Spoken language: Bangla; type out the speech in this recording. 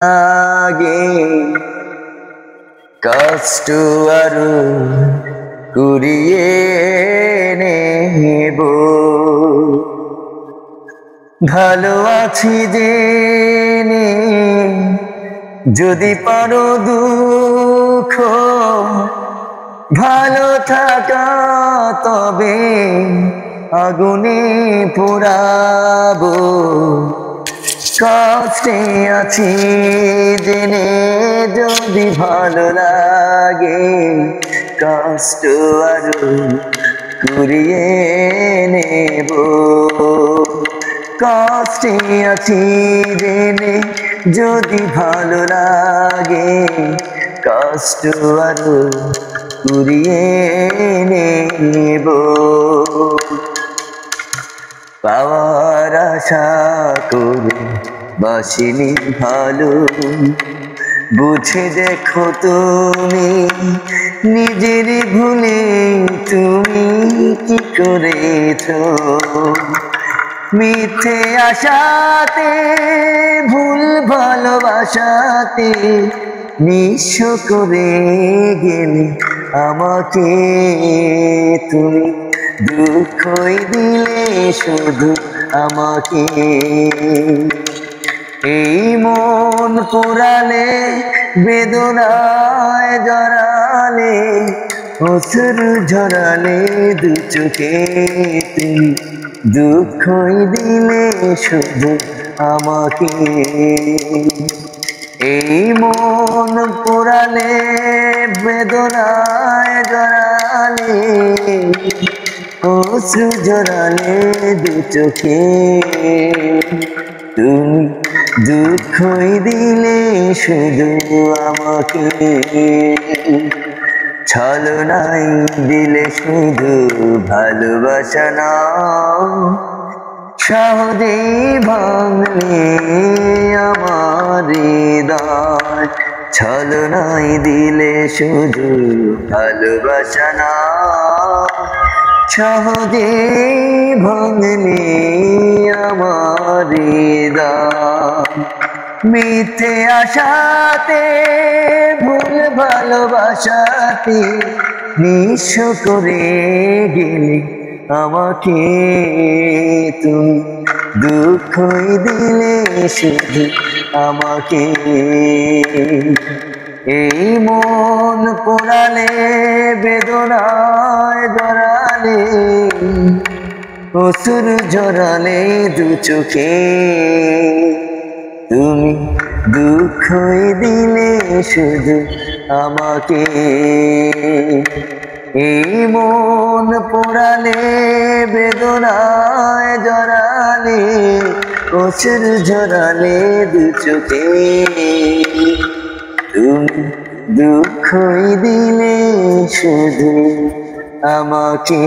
আগে কষ্ট আরো কুড়িয়ে নেব, ভালো আছি জেনে যদি পারো দুঃখ ভালো থাকা তবে আগুনে পোড়াবো। কষ্টে আছি জেনে যদি ভালো লাগে কষ্ট আরো কুড়িয়ে নেব, কষ্টে আছি জেনে যদি ভালো লাগে কষ্ট আরো কুড়িয়ে নেব। পাওয়ার আশা করে বাসিনি ভালো, বুঝে দেখো তুমি নিজের ভুলে তুমি কি করেছো। মিথ্যে আশাতে ভুল ভালোবাসাতে নিঃস্ব করে গেলে আমাকে তুমি, দুঃখই দিলে শুধু আমাকে। এই মন পোড়ালে বেদনায় জড়ালে অশ্রু ঝরালে দু চোখে তুমি, দুঃখই দিলে শুধু আমাকে। এই মন পোড়ালে বেদনায় জড়ালে অশ্রু ঝরালে দু চোখে তুমি, দুঃখই দিলে শুধু আমাকে। ছলনাই দিলে শুধু ভালোবাসা না, সহজেই ভাঙলে আমার হৃদয়। ছলনাই দিলে শুধু ভালোবাসা না, সহজেই ভাঙলে আমার হৃদয়। মিথ্যে আশাতে ভুল ভালোবাসাতে নিঃস্ব করে গেলে আমাকে তুমি, দুঃখই দিলে শুধু আমাকে। এই মন পোড়ালে বেদনায় জড়ালে অশ্রু ঝরালে দু চোখে তুমি, দুঃখই দিলে শুধু আমাকে। এই মন পোড়ালে বেদনায় জড়ালে অশ্রু ঝরালে দু চোখে তুমি, দুঃখই দিলে শুধু আমাকে।